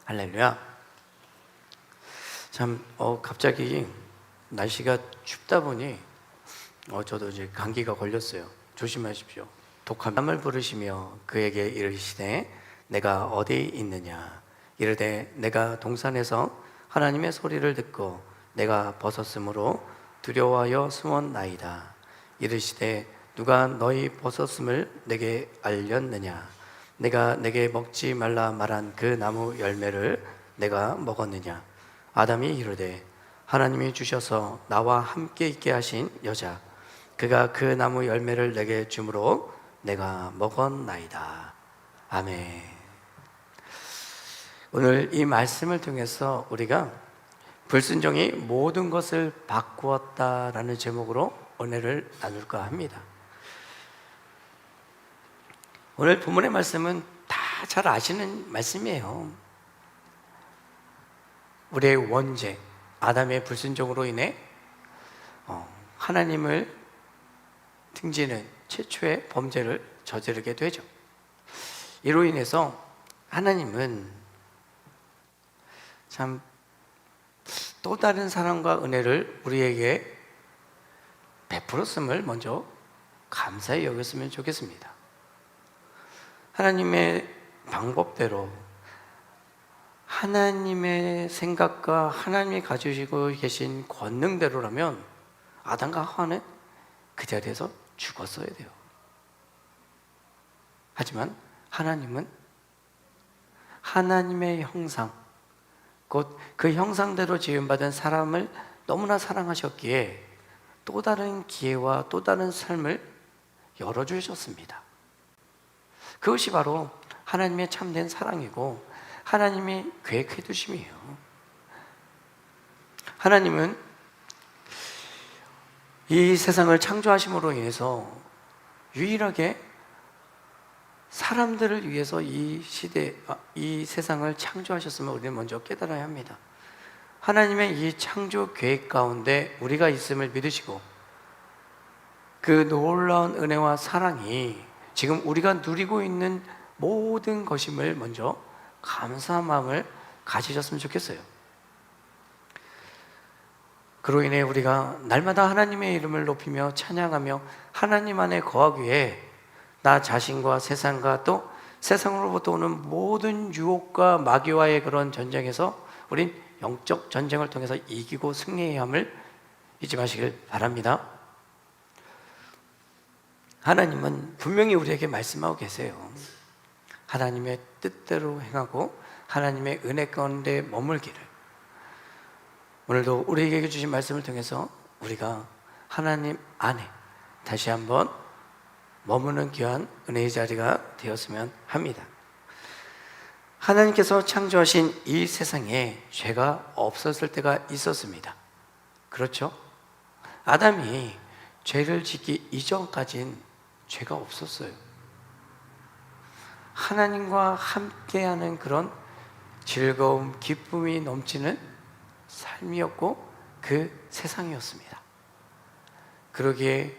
할렐루야. 참, 갑자기 날씨가 춥다 보니 저도 이제 감기가 걸렸어요. 조심하십시오. 독한 밤을 부르시며 그에게 이르시되 내가 어디 있느냐 이르되 내가 동산에서 하나님의 소리를 듣고 내가 벗었으므로 두려워하여 숨었나이다. 이르시되 누가 너희 벗었음을 내게 알렸느냐 내가 내게 먹지 말라 말한 그 나무 열매를 내가 먹었느냐. 아담이 이르되 하나님이 주셔서 나와 함께 있게 하신 여자 그가 그 나무 열매를 내게 주므로 내가 먹었나이다. 아멘. 오늘 이 말씀을 통해서 우리가 불순종이 모든 것을 바꾸었다라는 제목으로 은혜를 나눌까 합니다. 오늘 본문의 말씀은 다 잘 아시는 말씀이에요. 우리의 원죄, 아담의 불순종으로 인해 하나님을 등지는 최초의 범죄를 저지르게 되죠. 이로 인해서 하나님은 참 또 다른 사랑과 은혜를 우리에게 베풀었음을 먼저 감사히 여겼으면 좋겠습니다. 하나님의 방법대로 하나님의 생각과 하나님이 가지고 계신 권능대로라면 아담과 하와는 그 자리에서 죽었어야 돼요. 하지만 하나님은 하나님의 형상, 곧 그 형상대로 지음받은 사람을 너무나 사랑하셨기에 또 다른 기회와 또 다른 삶을 열어주셨습니다. 그것이 바로 하나님의 참된 사랑이고 하나님의 계획해 두심이에요. 하나님은 이 세상을 창조하심으로 인해서 유일하게 사람들을 위해서 이 세상을 창조하셨음을 우리는 먼저 깨달아야 합니다. 하나님의 이 창조 계획 가운데 우리가 있음을 믿으시고 그 놀라운 은혜와 사랑이 지금 우리가 누리고 있는 모든 것임을 먼저 감사한 마음을 가지셨으면 좋겠어요. 그로 인해 우리가 날마다 하나님의 이름을 높이며 찬양하며 하나님 안에 거하기 위해 나 자신과 세상과 또 세상으로부터 오는 모든 유혹과 마귀와의 그런 전쟁에서 우린 영적 전쟁을 통해서 이기고 승리해야 함을 잊지 마시길 바랍니다. 하나님은 분명히 우리에게 말씀하고 계세요. 하나님의 뜻대로 행하고 하나님의 은혜 가운데 머물기를. 오늘도 우리에게 주신 말씀을 통해서 우리가 하나님 안에 다시 한번 머무는 귀한 은혜의 자리가 되었으면 합니다. 하나님께서 창조하신 이 세상에 죄가 없었을 때가 있었습니다. 그렇죠? 아담이 죄를 짓기 이전까진 죄가 없었어요. 하나님과 함께하는 그런 즐거움, 기쁨이 넘치는 삶이었고 그 세상이었습니다. 그러기에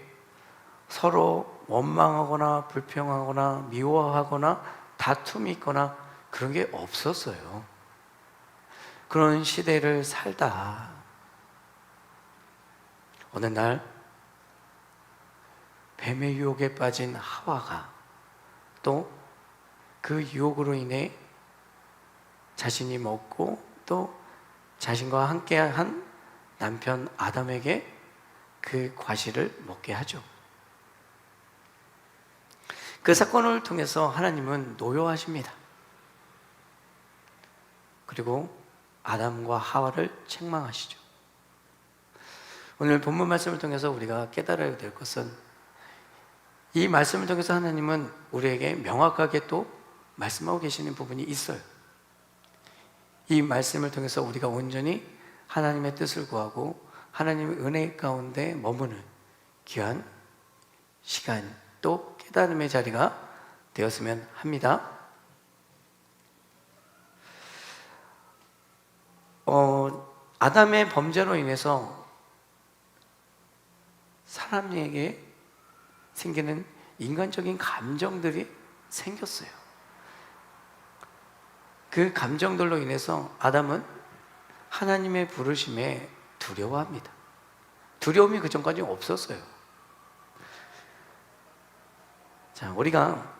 서로 원망하거나 불평하거나 미워하거나 다툼이 있거나 그런 게 없었어요. 그런 시대를 살다 어느 날 뱀의 유혹에 빠진 하와가 또 그 유혹으로 인해 자신이 먹고 또 자신과 함께한 남편 아담에게 그 과실을 먹게 하죠. 그 사건을 통해서 하나님은 노여하십니다. 그리고 아담과 하와를 책망하시죠. 오늘 본문 말씀을 통해서 우리가 깨달아야 될 것은 이 말씀을 통해서 하나님은 우리에게 명확하게 또 말씀하고 계시는 부분이 있어요. 이 말씀을 통해서 우리가 온전히 하나님의 뜻을 구하고 하나님의 은혜 가운데 머무는 귀한 시간 또 깨달음의 자리가 되었으면 합니다. 아담의 범죄로 인해서 사람에게 생기는 인간적인 감정들이 생겼어요. 그 감정들로 인해서 아담은 하나님의 부르심에 두려워합니다. 두려움이 그 전까지 없었어요. 자, 우리가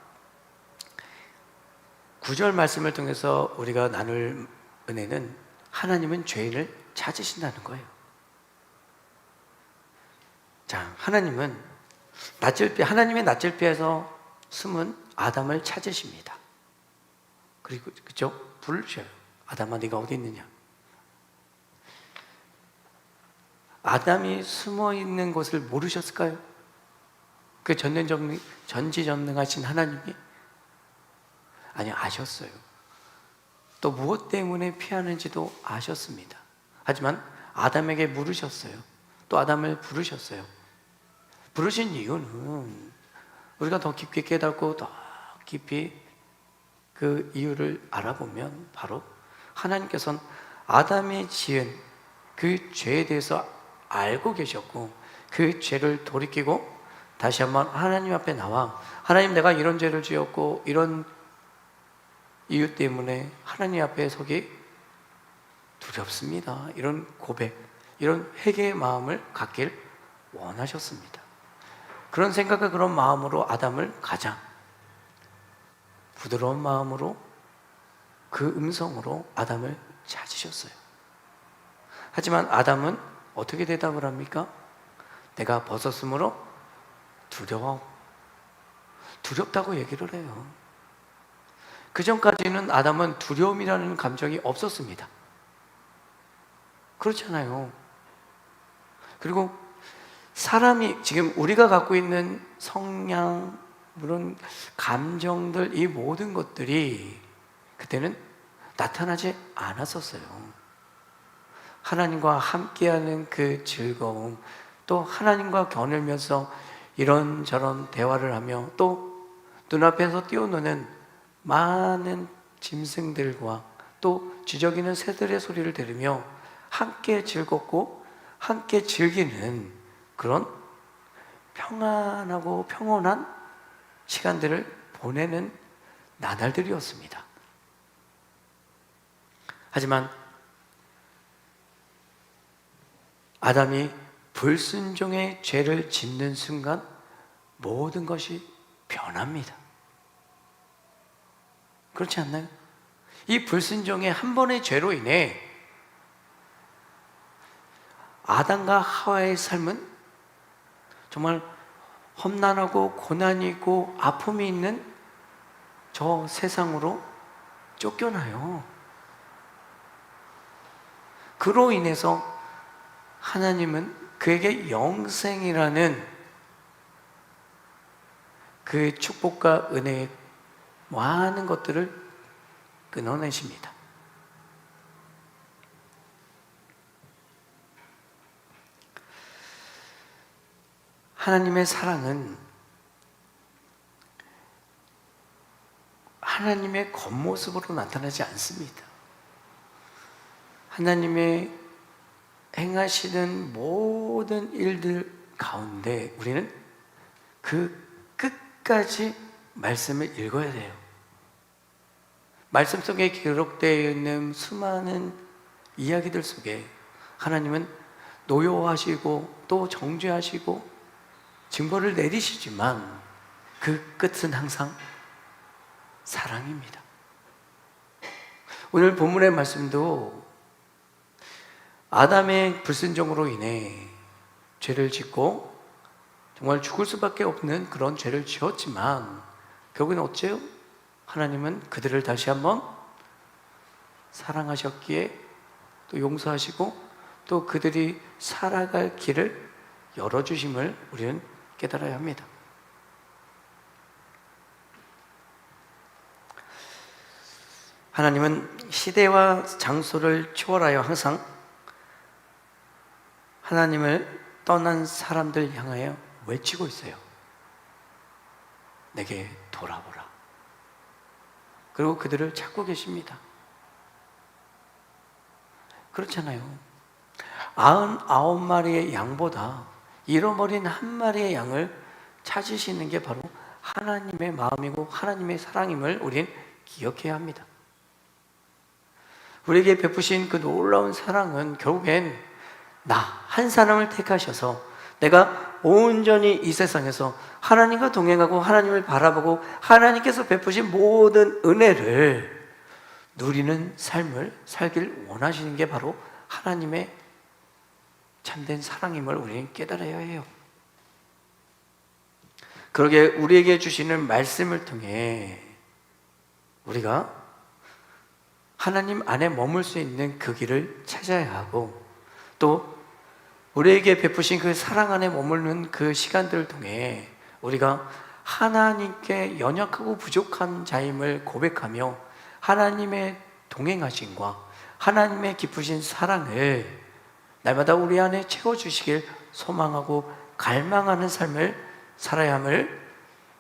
9절 말씀을 통해서 우리가 나눌 은혜는 하나님은 죄인을 찾으신다는 거예요. 자, 하나님의 낯질배에서 숨은 아담을 찾으십니다. 그리고 그죠? 부르셔요. 아담아, 네가 어디 있느냐? 아담이 숨어 있는 것을 모르셨을까요? 그 전지전능하신 하나님이? 아니, 아셨어요. 또 무엇 때문에 피하는지도 아셨습니다. 하지만 아담에게 물으셨어요. 또 아담을 부르셨어요. 부르신 이유는 우리가 더 깊게 깨닫고 더 깊이 그 이유를 알아보면 바로 하나님께서는 아담이 지은 그 죄에 대해서 알고 계셨고 그 죄를 돌이키고 다시 한번 하나님 앞에 나와 하나님, 내가 이런 죄를 지었고 이런 이유 때문에 하나님 앞에 서기 두렵습니다. 이런 고백, 이런 회개의 마음을 갖길 원하셨습니다. 그런 생각과 그런 마음으로 아담을 가장 부드러운 마음으로 그 음성으로 아담을 찾으셨어요. 하지만 아담은 어떻게 대답을 합니까? 내가 벗었으므로 두렵다고 얘기를 해요. 그 전까지는 아담은 두려움이라는 감정이 없었습니다. 그렇잖아요. 그리고 사람이 지금 우리가 갖고 있는 성향, 물론 감정들, 이 모든 것들이 그때는 나타나지 않았었어요. 하나님과 함께하는 그 즐거움, 또 하나님과 겨누면서 이런저런 대화를 하며 또 눈앞에서 뛰어노는 많은 짐승들과 또 지저귀는 새들의 소리를 들으며 함께 즐겁고 함께 즐기는 그런 평안하고 평온한 시간들을 보내는 나날들이었습니다. 하지만 아담이 불순종의 죄를 짓는 순간 모든 것이 변합니다. 그렇지 않나요? 이 불순종의 한 번의 죄로 인해 아담과 하와의 삶은 정말 험난하고 고난이 있고 아픔이 있는 저 세상으로 쫓겨나요. 그로 인해서 하나님은 그에게 영생이라는 그 축복과 은혜의 많은 것들을 끊어내십니다. 하나님의 사랑은 하나님의 겉모습으로 나타나지 않습니다. 하나님의 행하시는 모든 일들 가운데 우리는 그 끝까지 말씀을 읽어야 돼요. 말씀 속에 기록되어 있는 수많은 이야기들 속에 하나님은 노여워하시고 또 정죄하시고 증거를 내리시지만 그 끝은 항상 사랑입니다. 오늘 본문의 말씀도 아담의 불순종으로 인해 죄를 짓고 정말 죽을 수밖에 없는 그런 죄를 지었지만 결국은 어째요? 하나님은 그들을 다시 한번 사랑하셨기에 또 용서하시고 또 그들이 살아갈 길을 열어주심을 우리는 깨달아야 합니다. 하나님은 시대와 장소를 초월하여 항상 하나님을 떠난 사람들 향하여 외치고 있어요. 내게 돌아보라. 그리고 그들을 찾고 계십니다. 그렇잖아요. 99마리의 양보다 잃어버린 한 마리의 양을 찾으시는 게 바로 하나님의 마음이고 하나님의 사랑임을 우린 기억해야 합니다. 우리에게 베푸신 그 놀라운 사랑은 결국엔 나 한 사람을 택하셔서 내가 온전히 이 세상에서 하나님과 동행하고 하나님을 바라보고 하나님께서 베푸신 모든 은혜를 누리는 삶을 살길 원하시는 게 바로 하나님의 참된 사랑임을 우리는 깨달아야 해요. 그러게 우리에게 주시는 말씀을 통해 우리가 하나님 안에 머물 수 있는 그 길을 찾아야 하고, 또 우리에게 베푸신 그 사랑 안에 머무르는 그 시간들을 통해 우리가 하나님께 연약하고 부족한 자임을 고백하며 하나님의 동행하심과 하나님의 기쁘신 사랑을 날마다 우리 안에 채워주시길 소망하고 갈망하는 삶을 살아야 함을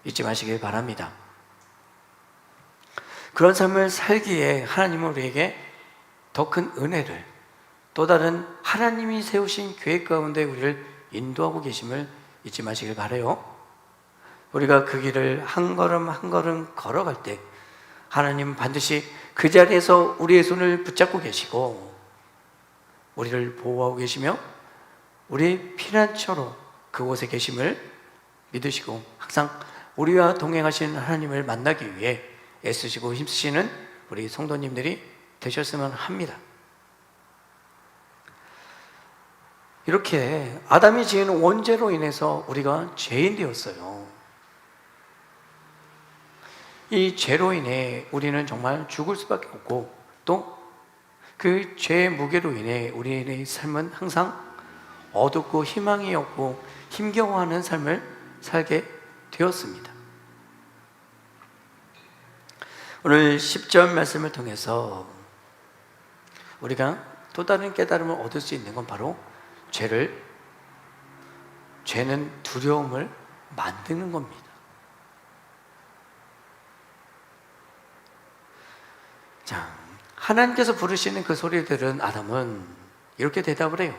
잊지 마시길 바랍니다. 그런 삶을 살기에 하나님은 우리에게 더 큰 은혜를, 또 다른 하나님이 세우신 계획 가운데 우리를 인도하고 계심을 잊지 마시길 바라요. 우리가 그 길을 한 걸음 한 걸음 걸어갈 때 하나님은 반드시 그 자리에서 우리의 손을 붙잡고 계시고 우리를 보호하고 계시며 우리의 피난처로 그곳에 계심을 믿으시고 항상 우리와 동행하시는 하나님을 만나기 위해 애쓰시고 힘쓰시는 우리 성도님들이 되셨으면 합니다. 이렇게 아담이 지은 원죄로 인해서 우리가 죄인 되었어요. 이 죄로 인해 우리는 정말 죽을 수밖에 없고, 또 그 죄의 무게로 인해 우리의 삶은 항상 어둡고 희망이 없고 힘겨워하는 삶을 살게 되었습니다. 오늘 10절 말씀을 통해서 우리가 또 다른 깨달음을 얻을 수 있는 건 바로 죄는 두려움을 만드는 겁니다. 자, 하나님께서 부르시는 그 소리를 들은 아담은 이렇게 대답을 해요.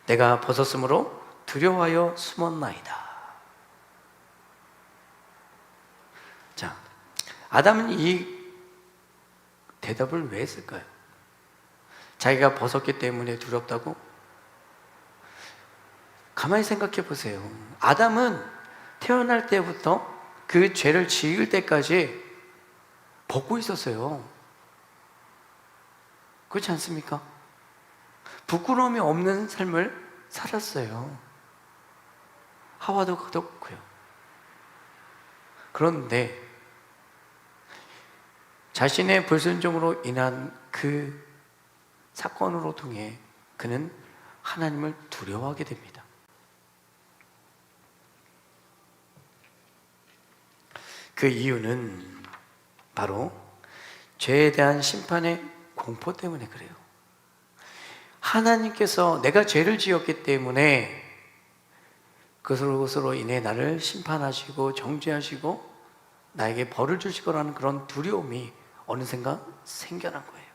내가 벗었으므로 두려워하여 숨었나이다. 자, 아담은 이 대답을 왜 했을까요? 자기가 벗었기 때문에 두렵다고? 가만히 생각해 보세요. 아담은 태어날 때부터 그 죄를 지을 때까지 벗고 있었어요. 그렇지 않습니까? 부끄러움이 없는 삶을 살았어요. 하와도 그렇고요. 그런데 자신의 불순종으로 인한 그 사건으로 통해 그는 하나님을 두려워하게 됩니다. 그 이유는 바로 죄에 대한 심판의 공포 때문에 그래요. 하나님께서 내가 죄를 지었기 때문에 그것으로 인해 나를 심판하시고 정죄하시고 나에게 벌을 주실 거라는 그런 두려움이 어느샌가 생겨난 거예요.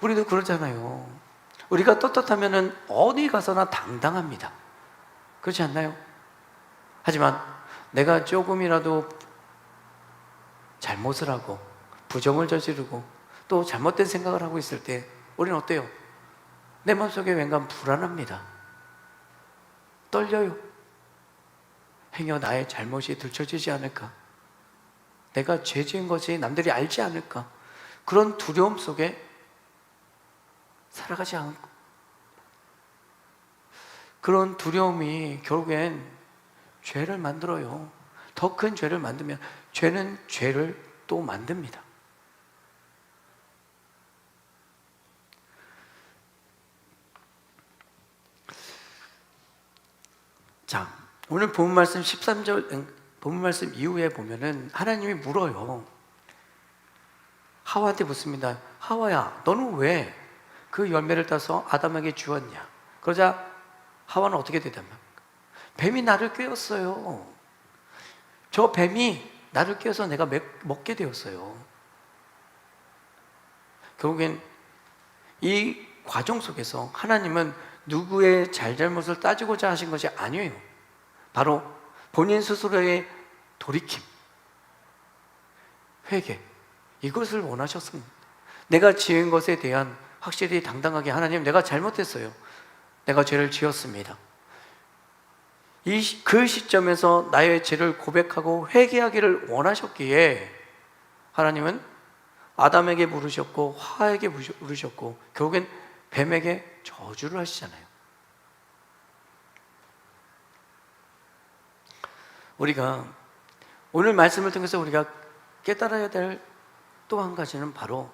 우리도 그러잖아요. 우리가 떳떳하면 어디 가서나 당당합니다. 그렇지 않나요? 하지만 내가 조금이라도 잘못을 하고 부정을 저지르고 또 잘못된 생각을 하고 있을 때 우리는 어때요? 내 마음속에 왠가 불안합니다. 떨려요. 행여 나의 잘못이 들춰지지 않을까? 내가 죄 지은 것이 남들이 알지 않을까? 그런 두려움 속에 살아가지 않고, 그런 두려움이 결국엔 죄를 만들어요. 더 큰 죄를 만들면 죄는 죄를 또 만듭니다. 자, 오늘 본문 말씀 13절 본문 말씀 이후에 보면은 하나님이 물어요. 하와한테 묻습니다. 하와야, 너는 왜 그 열매를 따서 아담에게 주었냐? 그러자 하와는 어떻게 대답합니까? 뱀이 나를 꿰었어요. 저 뱀이 나를 꿰어서 내가 먹게 되었어요. 결국엔 이 과정 속에서 하나님은 누구의 잘잘못을 따지고자 하신 것이 아니에요. 바로 본인 스스로의 돌이킴, 회개, 이것을 원하셨습니다. 내가 지은 것에 대한 확실히 당당하게 하나님 내가 잘못했어요. 내가 죄를 지었습니다. 그 시점에서 나의 죄를 고백하고 회개하기를 원하셨기에 하나님은 아담에게 물으셨고 화에게 물으셨고 결국엔 뱀에게 저주를 하시잖아요. 우리가 오늘 말씀을 통해서 우리가 깨달아야 될 또 한 가지는 바로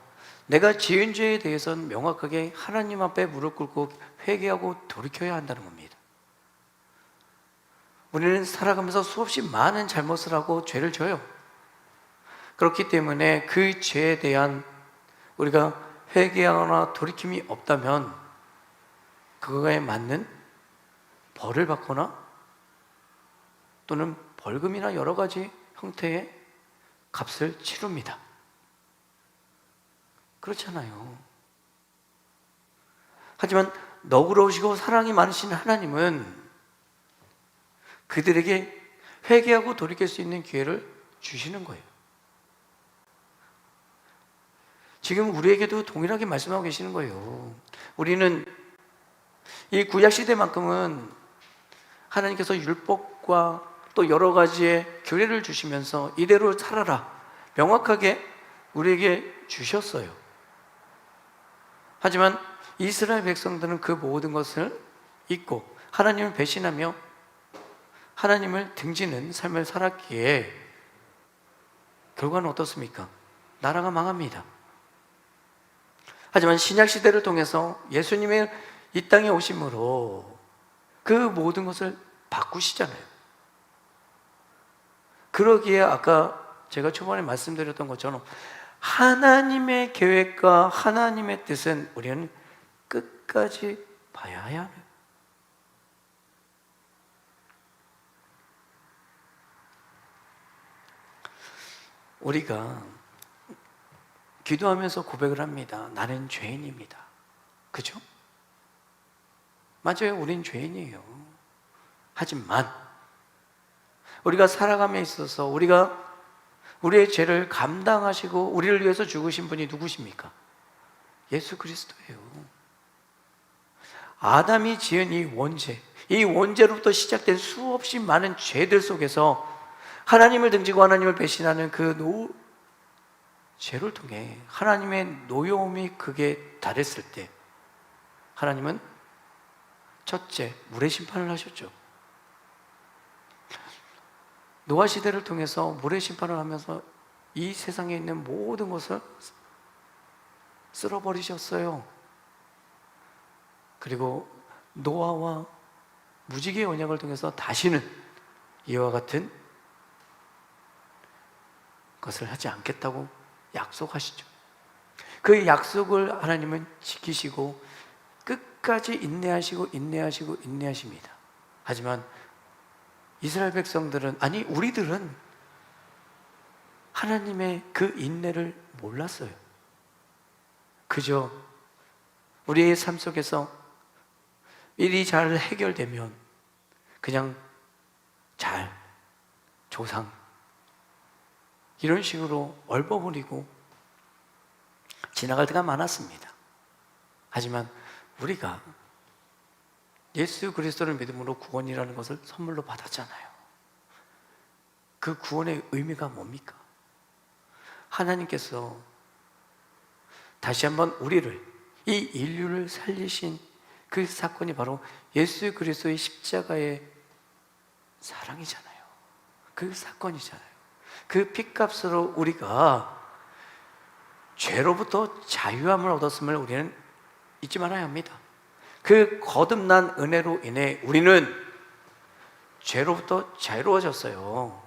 내가 지은 죄에 대해서는 명확하게 하나님 앞에 무릎 꿇고 회개하고 돌이켜야 한다는 겁니다. 우리는 살아가면서 수없이 많은 잘못을 하고 죄를 져요. 그렇기 때문에 그 죄에 대한 우리가 회개하거나 돌이킴이 없다면 그거에 맞는 벌을 받거나 또는 벌금이나 여러 가지 형태의 값을 치릅니다. 그렇잖아요. 하지만 너그러우시고 사랑이 많으신 하나님은 그들에게 회개하고 돌이킬 수 있는 기회를 주시는 거예요. 지금 우리에게도 동일하게 말씀하고 계시는 거예요. 우리는 이 구약시대만큼은 하나님께서 율법과 또 여러 가지의 규례를 주시면서 이대로 살아라 명확하게 우리에게 주셨어요. 하지만 이스라엘 백성들은 그 모든 것을 잊고 하나님을 배신하며 하나님을 등지는 삶을 살았기에 결과는 어떻습니까? 나라가 망합니다. 하지만 신약시대를 통해서 예수님의 이 땅에 오심으로 그 모든 것을 바꾸시잖아요. 그러기에 아까 제가 초반에 말씀드렸던 것처럼 하나님의 계획과 하나님의 뜻은 우리는 끝까지 봐야 해요. 우리가 기도하면서 고백을 합니다. 나는 죄인입니다. 그죠? 맞아요. 우린 죄인이에요. 하지만 우리가 살아감에 있어서 우리가 우리의 죄를 감당하시고 우리를 위해서 죽으신 분이 누구십니까? 예수 그리스도예요. 아담이 지은 이 원죄로부터 시작된 수없이 많은 죄들 속에서 하나님을 등지고 하나님을 배신하는 그 죄를 통해 하나님의 노여움이 극에 달했을 때 하나님은 첫째 물의 심판을 하셨죠. 노아 시대를 통해서 물의 심판을 하면서 이 세상에 있는 모든 것을 쓸어버리셨어요. 그리고 노아와 무지개의 언약을 통해서 다시는 이와 같은 것을 하지 않겠다고 약속하시죠. 그 약속을 하나님은 지키시고 끝까지 인내하십니다. 하지만 이스라엘 백성들은, 아니 우리들은 하나님의 그 인내를 몰랐어요. 그저 우리의 삶 속에서 일이 잘 해결되면 그냥 잘 조상 이런 식으로 얼버무리고 지나갈 때가 많았습니다. 하지만 우리가 예수 그리스도를 믿음으로 구원이라는 것을 선물로 받았잖아요. 그 구원의 의미가 뭡니까? 하나님께서 다시 한번 우리를, 이 인류를 살리신 그 사건이 바로 예수 그리스도의 십자가의 사랑이잖아요. 그 사건이잖아요. 그 핏값으로 우리가 죄로부터 자유함을 얻었음을 우리는 잊지 말아야 합니다. 그 거듭난 은혜로 인해 우리는 죄로부터 자유로워졌어요.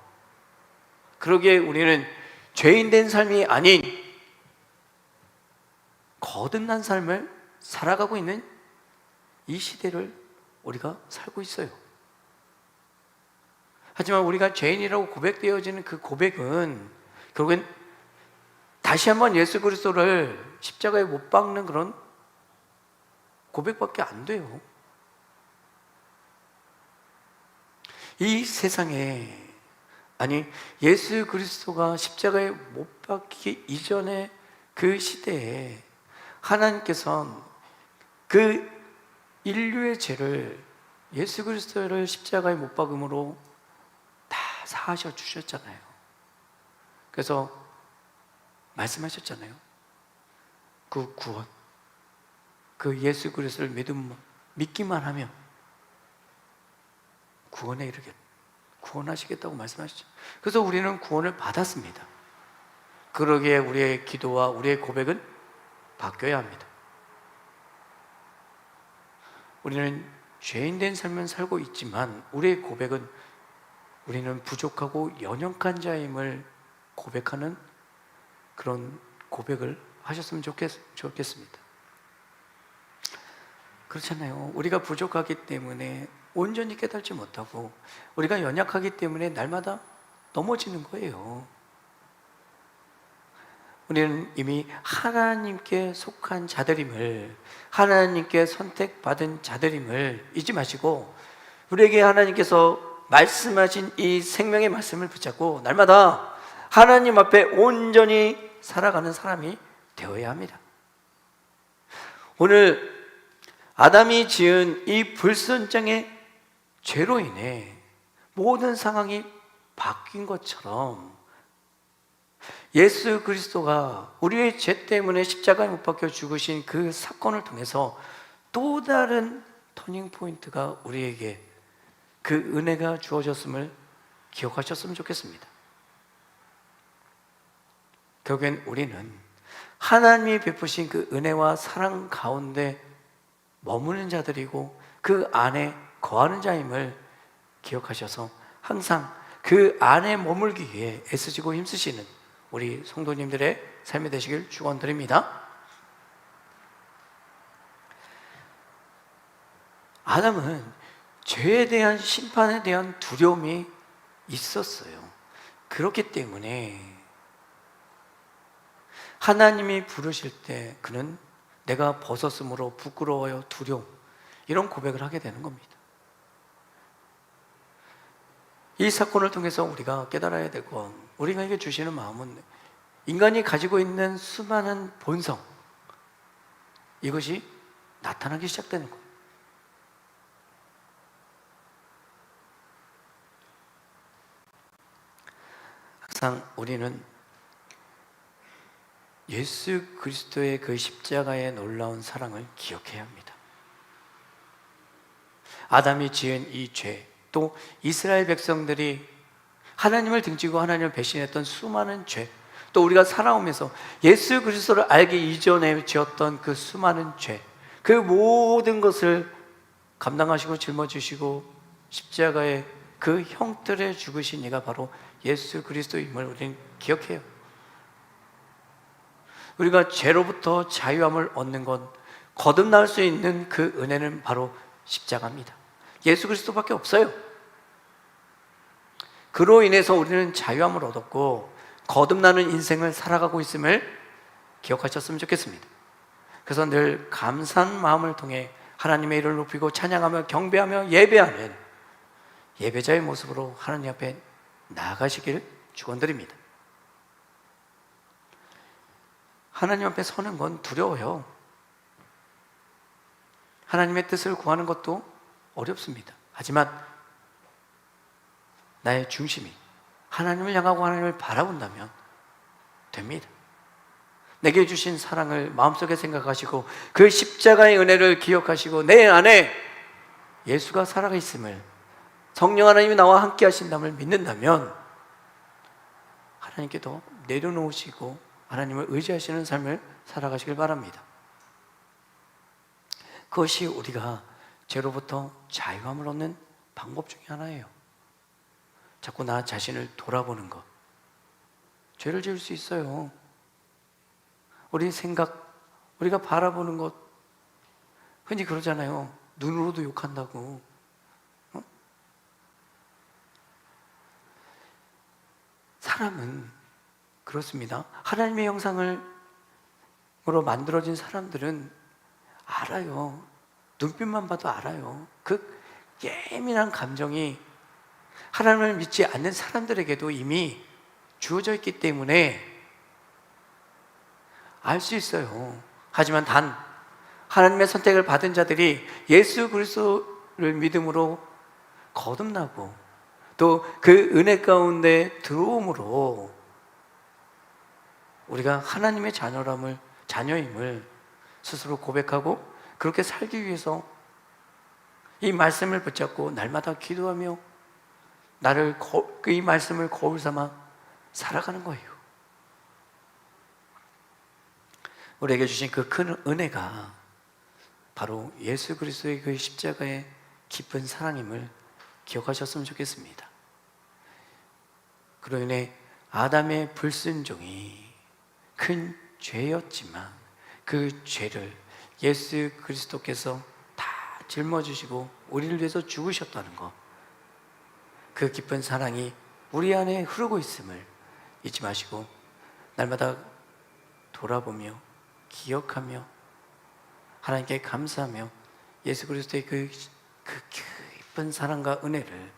그러기에 우리는 죄인 된 삶이 아닌 거듭난 삶을 살아가고 있는 이 시대를 우리가 살고 있어요. 하지만 우리가 죄인이라고 고백되어지는 그 고백은 결국엔 다시 한번 예수 그리스도를 십자가에 못 박는 그런 고백밖에 안 돼요. 이 세상에, 아니 예수 그리스도가 십자가에 못 박히기 이전에 그 시대에 하나님께서는 그 인류의 죄를 예수 그리스도를 십자가에 못 박음으로 다 사하셔 주셨잖아요. 그래서 말씀하셨잖아요. 그 구원, 그 예수 그리스도를 믿기만 하면 구원에 구원하시겠다고 말씀하시죠. 그래서 우리는 구원을 받았습니다. 그러기에 우리의 기도와 우리의 고백은 바뀌어야 합니다. 우리는 죄인된 삶을 살고 있지만 우리의 고백은 우리는 부족하고 연약한 자임을 고백하는 그런 고백을 하셨으면 좋겠습니다. 그렇잖아요. 우리가 부족하기 때문에 온전히 깨닫지 못하고 우리가 연약하기 때문에 날마다 넘어지는 거예요. 우리는 이미 하나님께 속한 자들임을, 하나님께 선택받은 자들임을 잊지 마시고 우리에게 하나님께서 말씀하신 이 생명의 말씀을 붙잡고 날마다 하나님 앞에 온전히 살아가는 사람이 되어야 합니다. 오늘 아담이 지은 이 불순종의 죄로 인해 모든 상황이 바뀐 것처럼 예수 그리스도가 우리의 죄 때문에 십자가에 못 박혀 죽으신 그 사건을 통해서 또 다른 터닝 포인트가 우리에게 그 은혜가 주어졌음을 기억하셨으면 좋겠습니다. 결국엔 우리는 하나님이 베푸신 그 은혜와 사랑 가운데 머무는 자들이고 그 안에 거하는 자임을 기억하셔서 항상 그 안에 머물기 위해 애쓰시고 힘쓰시는 우리 성도님들의 삶이 되시길 축원드립니다. 아담은 죄에 대한 심판에 대한 두려움이 있었어요. 그렇기 때문에 하나님이 부르실 때 그는 내가 벗었으므로 부끄러워요, 두려움, 이런 고백을 하게 되는 겁니다. 이 사건을 통해서 우리가 깨달아야 될 건, 우리가 이게 주시는 마음은 인간이 가지고 있는 수많은 본성, 이것이 나타나기 시작되는 겁니다. 항상 우리는 예수 그리스도의 그 십자가의 놀라운 사랑을 기억해야 합니다. 아담이 지은 이 죄, 또 이스라엘 백성들이 하나님을 등지고 하나님을 배신했던 수많은 죄, 또 우리가 살아오면서 예수 그리스도를 알기 이전에 지었던 그 수많은 죄, 그 모든 것을 감당하시고 짊어지시고 십자가의 그 형틀에 죽으신 이가 바로 예수 그리스도임을 우리는 기억해요. 우리가 죄로부터 자유함을 얻는 건 거듭날 수 있는 그 은혜는 바로 십자가입니다. 예수 그리스도밖에 없어요. 그로 인해서 우리는 자유함을 얻었고 거듭나는 인생을 살아가고 있음을 기억하셨으면 좋겠습니다. 그래서 늘 감사한 마음을 통해 하나님의 이름을 높이고 찬양하며 경배하며 예배하는 예배자의 모습으로 하나님 앞에 나아가시길 축원드립니다. 하나님 앞에 서는 건 두려워요. 하나님의 뜻을 구하는 것도 어렵습니다. 하지만 나의 중심이 하나님을 향하고 하나님을 바라본다면 됩니다. 내게 주신 사랑을 마음속에 생각하시고 그 십자가의 은혜를 기억하시고 내 안에 예수가 살아가 있음을, 성령 하나님이 나와 함께 하신다을 믿는다면 하나님께 더 내려놓으시고 하나님을 의지하시는 삶을 살아가시길 바랍니다. 그것이 우리가 죄로부터 자유함을 얻는 방법 중에 하나예요. 자꾸 나 자신을 돌아보는 것. 죄를 지을 수 있어요. 우리 생각, 우리가 바라보는 것, 흔히 그러잖아요. 눈으로도 욕한다고. 사람은 그렇습니다. 하나님의 형상으로 만들어진 사람들은 알아요. 눈빛만 봐도 알아요. 그 예민한 감정이 하나님을 믿지 않는 사람들에게도 이미 주어져 있기 때문에 알 수 있어요. 하지만 단 하나님의 선택을 받은 자들이 예수 그리스도를 믿음으로 거듭나고 또 그 은혜 가운데 들어옴으로 우리가 하나님의 자녀임을 스스로 고백하고 그렇게 살기 위해서 이 말씀을 붙잡고 날마다 기도하며 이 말씀을 거울 삼아 살아가는 거예요. 우리에게 주신 그 큰 은혜가 바로 예수 그리스도의 그 십자가의 깊은 사랑임을 기억하셨으면 좋겠습니다. 그로 인해 아담의 불순종이 큰 죄였지만 그 죄를 예수 그리스도께서 다 짊어지시고 우리를 위해서 죽으셨다는 것, 그 깊은 사랑이 우리 안에 흐르고 있음을 잊지 마시고 날마다 돌아보며 기억하며 하나님께 감사하며 예수 그리스도의 그 깊은 사랑과 은혜를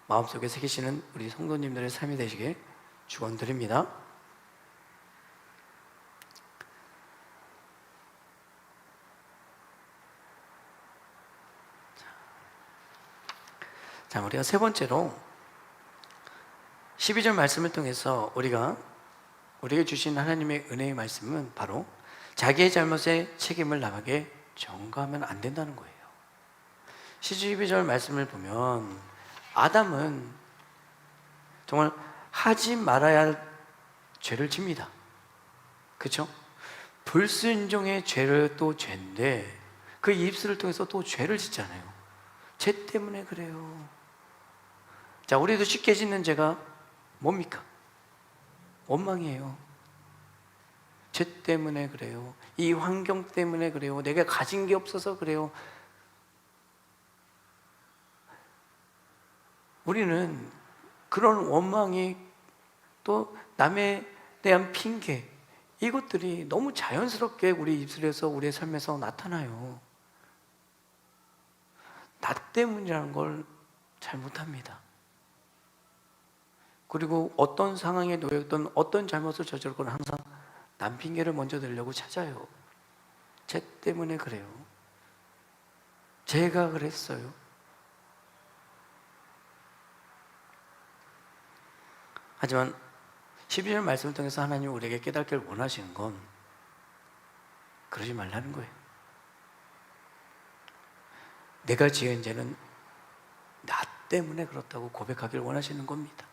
마음속에 새기시는 우리 성도님들의 삶이 되시길 축원드립니다. 자, 우리가 세 번째로 12절 말씀을 통해서 우리에게 주신 하나님의 은혜의 말씀은 바로 자기의 잘못에 책임을 남에게 전가하면 안 된다는 거예요. 12절 말씀을 보면 아담은 정말 하지 말아야 할 죄를 집니다. 그렇죠? 불순종의 죄를 또 죄인데 그 입술을 통해서 또 죄를 짓잖아요. 죄 때문에 그래요. 자, 우리도 쉽게 짓는 죄가 뭡니까? 원망이에요. 죄 때문에 그래요. 이 환경 때문에 그래요. 내가 가진 게 없어서 그래요. 우리는 그런 원망이 또 남에 대한 핑계, 이것들이 너무 자연스럽게 우리 입술에서 우리의 삶에서 나타나요. 나 때문이라는 걸 잘 못합니다. 그리고 어떤 상황에 놓였던 어떤 잘못을 저질렀건 항상 남 핑계를 먼저 대려고 찾아요. 쟤 때문에 그래요. 제가 그랬어요. 하지만 12절 말씀을 통해서 하나님 우리에게 깨닫기를 원하시는 건 그러지 말라는 거예요. 내가 지은 죄는 나 때문에 그렇다고 고백하기를 원하시는 겁니다.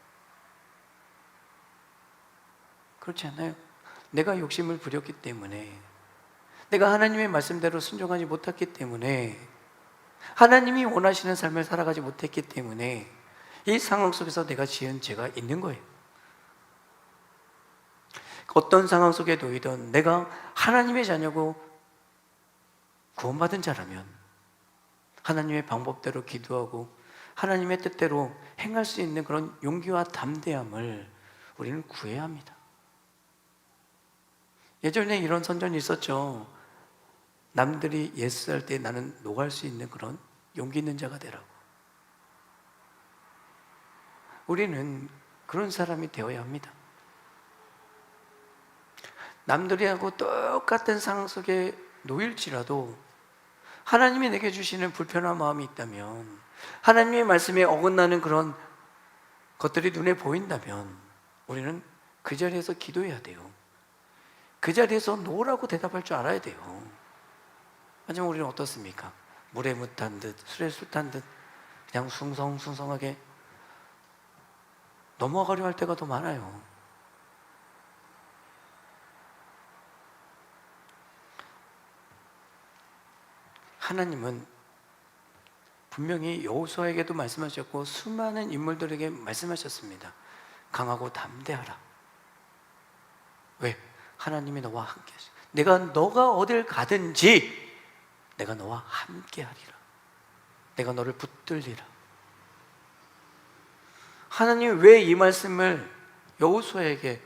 그렇지 않아요? 내가 욕심을 부렸기 때문에, 내가 하나님의 말씀대로 순종하지 못했기 때문에, 하나님이 원하시는 삶을 살아가지 못했기 때문에 이 상황 속에서 내가 지은 죄가 있는 거예요. 어떤 상황 속에 놓이든 내가 하나님의 자녀고 구원받은 자라면 하나님의 방법대로 기도하고 하나님의 뜻대로 행할 수 있는 그런 용기와 담대함을 우리는 구해야 합니다. 예전에 이런 선전이 있었죠. 남들이 예스할 때 나는 노갈 수 있는 그런 용기 있는 자가 되라고. 우리는 그런 사람이 되어야 합니다. 남들이 하고 똑같은 상황 속에 놓일지라도 하나님이 내게 주시는 불편한 마음이 있다면, 하나님의 말씀에 어긋나는 그런 것들이 눈에 보인다면 우리는 그 자리에서 기도해야 돼요. 그 자리에서 노라고 대답할 줄 알아야 돼요. 하지만 우리는 어떻습니까? 물에 물 탄 듯 술에 술 탄 듯 그냥 숭성숭성하게 넘어가려 할 때가 더 많아요. 하나님은 분명히 여호수아에게도 말씀하셨고 수많은 인물들에게 말씀하셨습니다. 강하고 담대하라. 왜? 하나님이 너와 함께 하시고, 너가 어딜 가든지 내가 너와 함께 하리라. 내가 너를 붙들리라. 하나님이 왜 이 말씀을 여호수아에게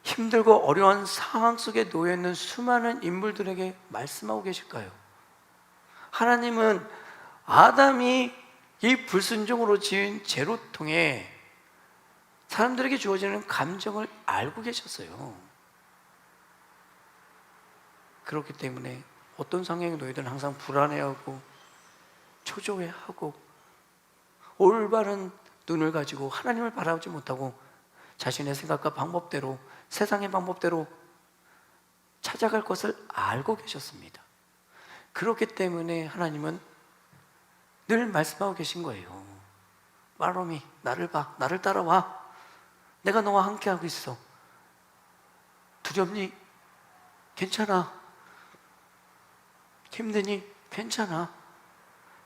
힘들고 어려운 상황 속에 놓여있는 수많은 인물들에게 말씀하고 계실까요? 하나님은 아담이 이 불순종으로 지은 죄로 통해 사람들에게 주어지는 감정을 알고 계셨어요. 그렇기 때문에 어떤 상황에 놓이든 항상 불안해하고 초조해하고 올바른 눈을 가지고 하나님을 바라보지 못하고 자신의 생각과 방법대로, 세상의 방법대로 찾아갈 것을 알고 계셨습니다. 그렇기 때문에 하나님은 늘 말씀하고 계신 거예요. 말롬이, 나를 봐, 나를 따라와. 내가 너와 함께하고 있어. 두렵니? 괜찮아. 힘드니? 괜찮아.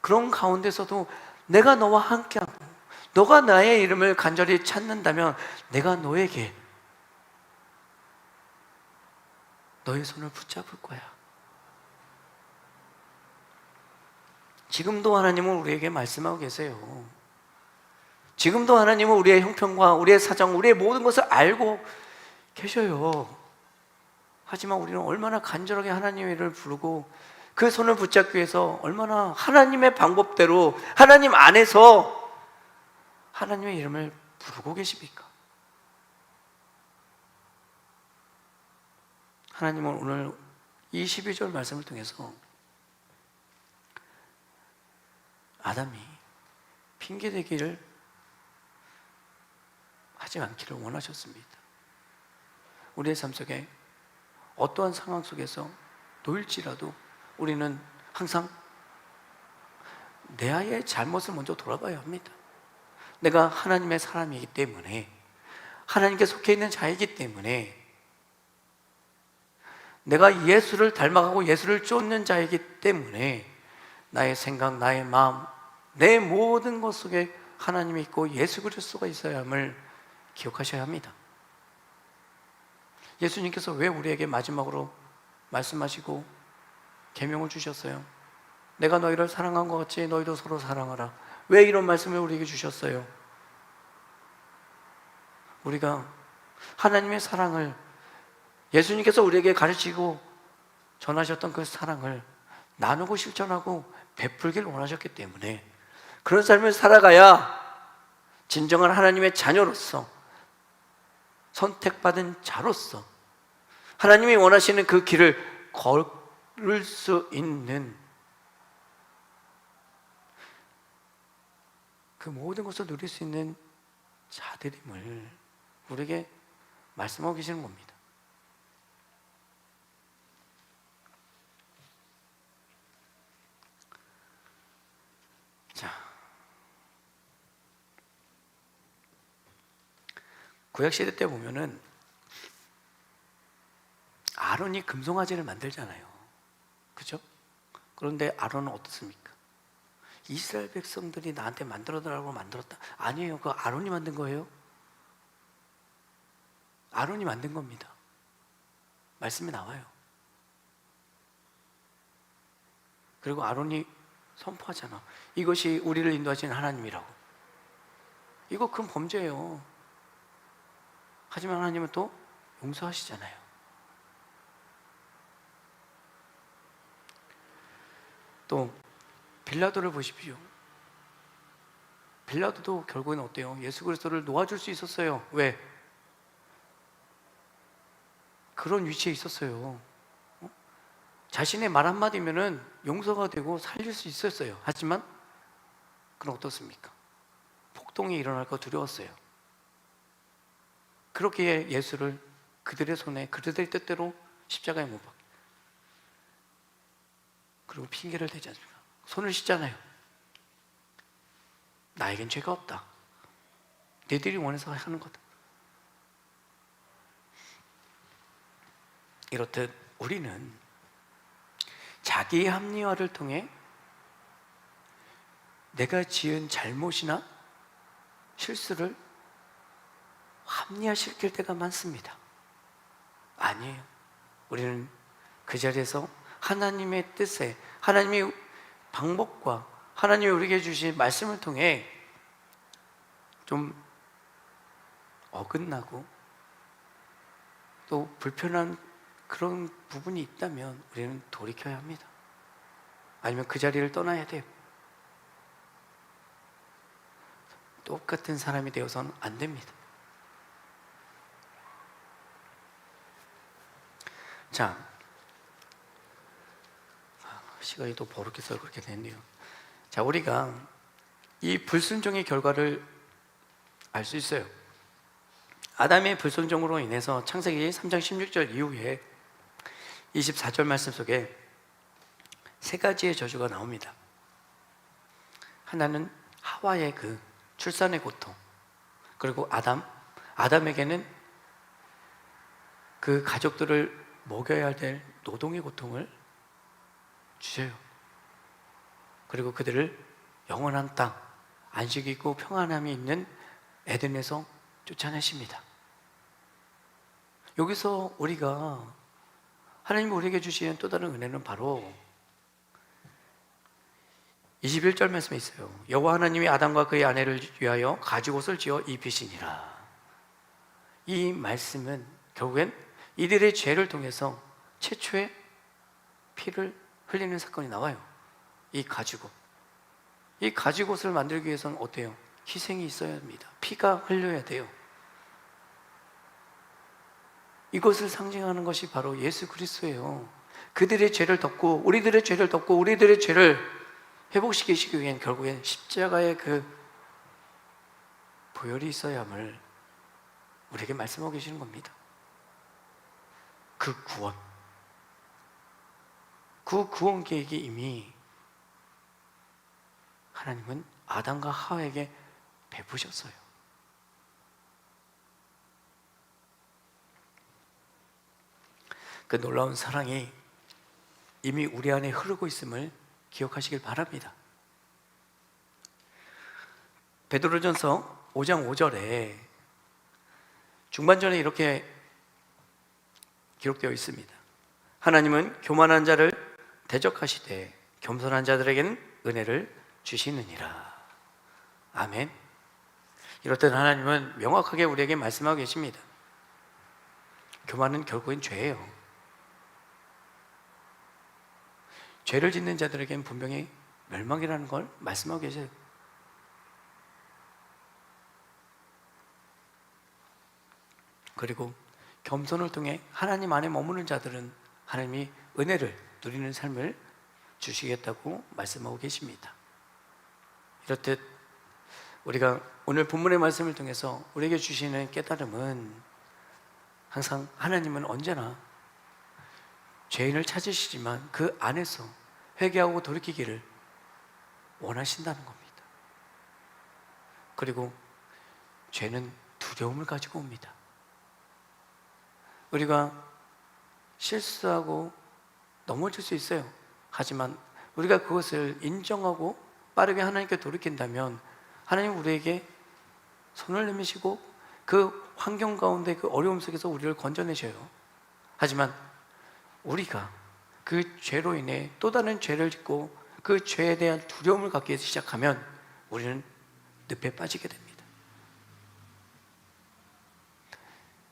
그런 가운데서도 내가 너와 함께하고 너가 나의 이름을 간절히 찾는다면 내가 너에게 너의 손을 붙잡을 거야. 지금도 하나님은 우리에게 말씀하고 계세요. 지금도 하나님은 우리의 형편과 우리의 사정, 우리의 모든 것을 알고 계셔요. 하지만 우리는 얼마나 간절하게 하나님의 이름을 부르고 그 손을 붙잡기 위해서 얼마나 하나님의 방법대로 하나님 안에서 하나님의 이름을 부르고 계십니까? 하나님은 오늘 이 12절 말씀을 통해서 아담이 핑계대기를 하지 않기를 원하셨습니다. 우리의 삶 속에 어떠한 상황 속에서 놓일지라도 우리는 항상 내 아이의 잘못을 먼저 돌아봐야 합니다. 내가 하나님의 사람이기 때문에, 하나님께 속해 있는 자이기 때문에, 내가 예수를 닮아가고 예수를 쫓는 자이기 때문에 나의 생각, 나의 마음, 내 모든 것 속에 하나님이 있고 예수 그리스도가 있어야 함을 기억하셔야 합니다. 예수님께서 왜 우리에게 마지막으로 말씀하시고 계명을 주셨어요? 내가 너희를 사랑한 것 같이 너희도 서로 사랑하라. 왜 이런 말씀을 우리에게 주셨어요? 우리가 하나님의 사랑을, 예수님께서 우리에게 가르치고 전하셨던 그 사랑을 나누고 실천하고 베풀기를 원하셨기 때문에, 그런 삶을 살아가야 진정한 하나님의 자녀로서, 선택받은 자로서 하나님이 원하시는 그 길을 걸을 수 있는 그 모든 것을 누릴 수 있는 자들임을 우리에게 말씀하고 계시는 겁니다. 자, 구약시대 때 보면은 아론이 금송아지를 만들잖아요. 그죠? 그런데 아론은 어떻습니까? 이스라엘 백성들이 나한테 만들어달라고 만들었다. 아니에요. 그거 아론이 만든 거예요. 아론이 만든 겁니다. 말씀에 나와요. 그리고 아론이 선포하잖아. 이것이 우리를 인도하시는 하나님이라고. 이거 큰 범죄예요. 하지만 하나님은 또 용서하시잖아요. 또 빌라도를 보십시오. 빌라도도 결국엔 어때요? 예수 그리스도를 놓아줄 수 있었어요. 왜? 그런 위치에 있었어요. 자신의 말 한마디면은 용서가 되고 살릴 수 있었어요. 하지만 그건 어떻습니까? 폭동이 일어날 거 두려웠어요. 그렇기에 예수를 그들의 손에 그들의 뜻대로 십자가에 못 박고, 그리고 핑계를 대지 않습니까? 손을 씻잖아요. 나에겐 죄가 없다. 너희들이 원해서 하는 거다. 이렇듯 우리는 자기 합리화를 통해 내가 지은 잘못이나 실수를 합리화시킬 때가 많습니다. 아니에요. 우리는 그 자리에서 하나님의 뜻에, 하나님의 방법과 하나님이 우리에게 주신 말씀을 통해 좀 어긋나고 또 불편한 그런 부분이 있다면 우리는 돌이켜야 합니다. 아니면 그 자리를 떠나야 돼요. 똑같은 사람이 되어서는 안 됩니다. 자, 시간이 또 버럭해서 그렇게 됐네요. 자, 우리가 이 불순종의 결과를 알 수 있어요. 아담의 불순종으로 인해서 창세기 3장 16절 이후에 24절 말씀 속에 세 가지의 저주가 나옵니다. 하나는 하와의 그 출산의 고통, 그리고 아담에게는 그 가족들을 먹여야 될 노동의 고통을 주세요. 그리고 그들을 영원한 땅, 안식이 있고 평안함이 있는 에덴에서 쫓아내십니다. 여기서 우리가 하나님이 우리에게 주시는 또 다른 은혜는 바로 21절 말씀에 있어요. 여호와 하나님이 아담과 그의 아내를 위하여 가죽옷을 지어 입히시니라. 이 말씀은 결국엔 이들의 죄를 통해서 최초의 피를 흘리는 사건이 나와요. 이 가죽옷을 만들기 위해서는 어때요? 희생이 있어야 합니다. 피가 흘려야 돼요. 이것을 상징하는 것이 바로 예수 그리스도예요. 그들의 죄를 덮고 우리들의 죄를 회복시키시기 위한 결국엔 십자가의 그 보혈이 있어야 함을 우리에게 말씀하고 계시는 겁니다. 그 구원 계획이 이미 하나님은 아담과 하와에게 베푸셨어요. 그 놀라운 사랑이 이미 우리 안에 흐르고 있음을 기억하시길 바랍니다. 베드로전서 5장 5절에 중반전에 이렇게 기록되어 있습니다. 하나님은 교만한 자를 대적하시되 겸손한 자들에게는 은혜를 주시느니라. 아멘. 이럴 때 하나님은 명확하게 우리에게 말씀하고 계십니다. 교만은 결국엔 죄예요. 죄를 짓는 자들에게는 분명히 멸망이라는 걸 말씀하고 계세요. 그리고 겸손을 통해 하나님 안에 머무는 자들은 하나님이 은혜를 누리는 삶을 주시겠다고 말씀하고 계십니다. 이렇듯 우리가 오늘 본문의 말씀을 통해서 우리에게 주시는 깨달음은 항상 하나님은 언제나 죄인을 찾으시지만 그 안에서 회개하고 돌이키기를 원하신다는 겁니다. 그리고 죄는 두려움을 가지고 옵니다. 우리가 실수하고 넘어질 수 있어요. 하지만 우리가 그것을 인정하고 빠르게 하나님께 돌이킨다면 하나님 우리에게 손을 내미시고 그 환경 가운데 그 어려움 속에서 우리를 건져내셔요. 하지만 우리가 그 죄로 인해 또 다른 죄를 짓고 그 죄에 대한 두려움을 갖기 시작하면 우리는 늪에 빠지게 됩니다.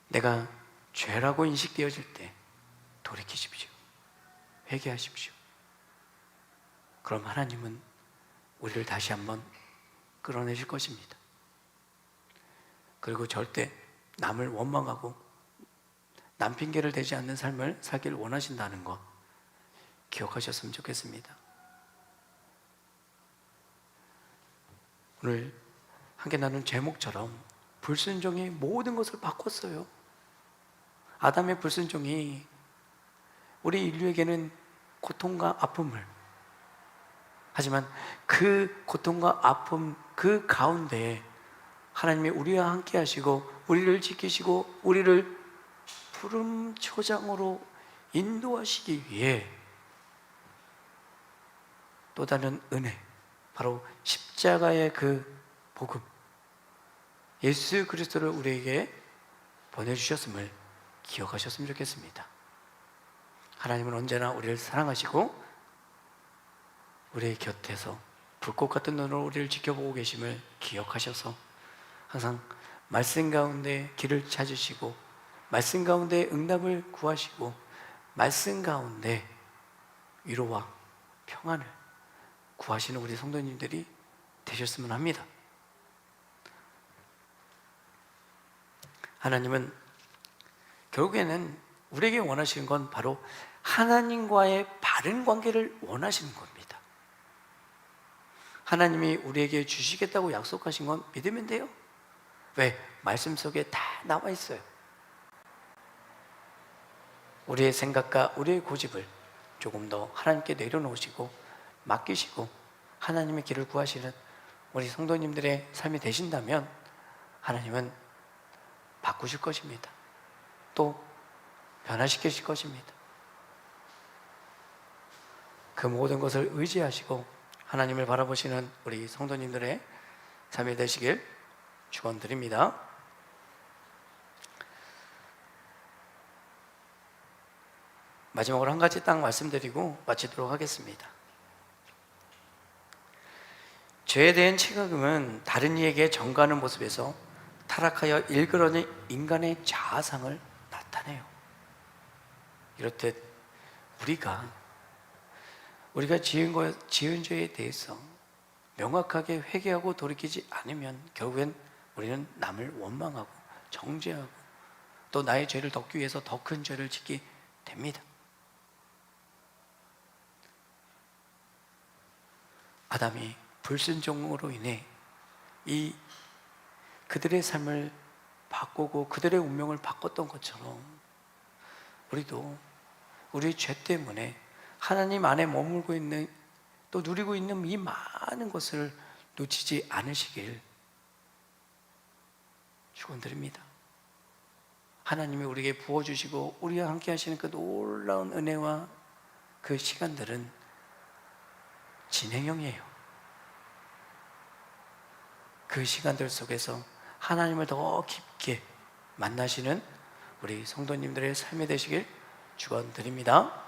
내가 죄라고 인식되어질 때 돌이키십시오. 회개하십시오. 그럼 하나님은 우리를 다시 한번 끌어내실 것입니다. 그리고 절대 남을 원망하고 남 핑계를 대지 않는 삶을 살기를 원하신다는 것 기억하셨으면 좋겠습니다. 오늘 함께 나눈 제목처럼 불순종이 모든 것을 바꿨어요. 아담의 불순종이 우리 인류에게는 고통과 아픔을, 하지만 그 고통과 아픔 그 가운데 하나님이 우리와 함께 하시고 우리를 지키시고 우리를 푸른 초장으로 인도하시기 위해 또 다른 은혜, 바로 십자가의 그 복음, 예수 그리스도를 우리에게 보내주셨음을 기억하셨으면 좋겠습니다. 하나님은 언제나 우리를 사랑하시고 우리의 곁에서 불꽃 같은 눈으로 우리를 지켜보고 계심을 기억하셔서 항상 말씀 가운데 길을 찾으시고 말씀 가운데 응답을 구하시고 말씀 가운데 위로와 평안을 구하시는 우리 성도님들이 되셨으면 합니다. 하나님은 결국에는 우리에게 원하시는 건 바로 하나님과의 바른 바른 관계를 원하시는 겁니다. 하나님이 우리에게 주시겠다고 약속하신 건 믿으면 돼요. 왜? 말씀 속에 다 나와 있어요. 우리의 생각과 우리의 고집을 조금 더 하나님께 내려놓으시고 맡기시고 하나님의 길을 구하시는 우리 성도님들의 삶이 되신다면 하나님은 바꾸실 것입니다. 또 변화시키실 것입니다. 그 모든 것을 의지하시고 하나님을 바라보시는 우리 성도님들의 삶이 되시길 축원드립니다. 마지막으로 한 가지 딱 말씀드리고 마치도록 하겠습니다. 죄에 대한 체감은 다른 이에게 전가하는 모습에서 타락하여 일그러진 인간의 자아상을 나타내요. 이렇듯 우리가 지은 죄에 대해서 명확하게 회개하고 돌이키지 않으면 결국엔 우리는 남을 원망하고 정죄하고 또 나의 죄를 덮기 위해서 더 큰 죄를 짓게 됩니다. 아담이 불순종으로 인해 그들의 삶을 바꾸고 그들의 운명을 바꿨던 것처럼 우리도 우리의 죄 때문에 하나님 안에 머물고 있는 또 누리고 있는 이 많은 것을 놓치지 않으시길 축원드립니다. 하나님이 우리에게 부어주시고 우리와 함께 하시는 그 놀라운 은혜와 그 시간들은 진행형이에요. 그 시간들 속에서 하나님을 더 깊게 만나시는 우리 성도님들의 삶이 되시길 축원드립니다.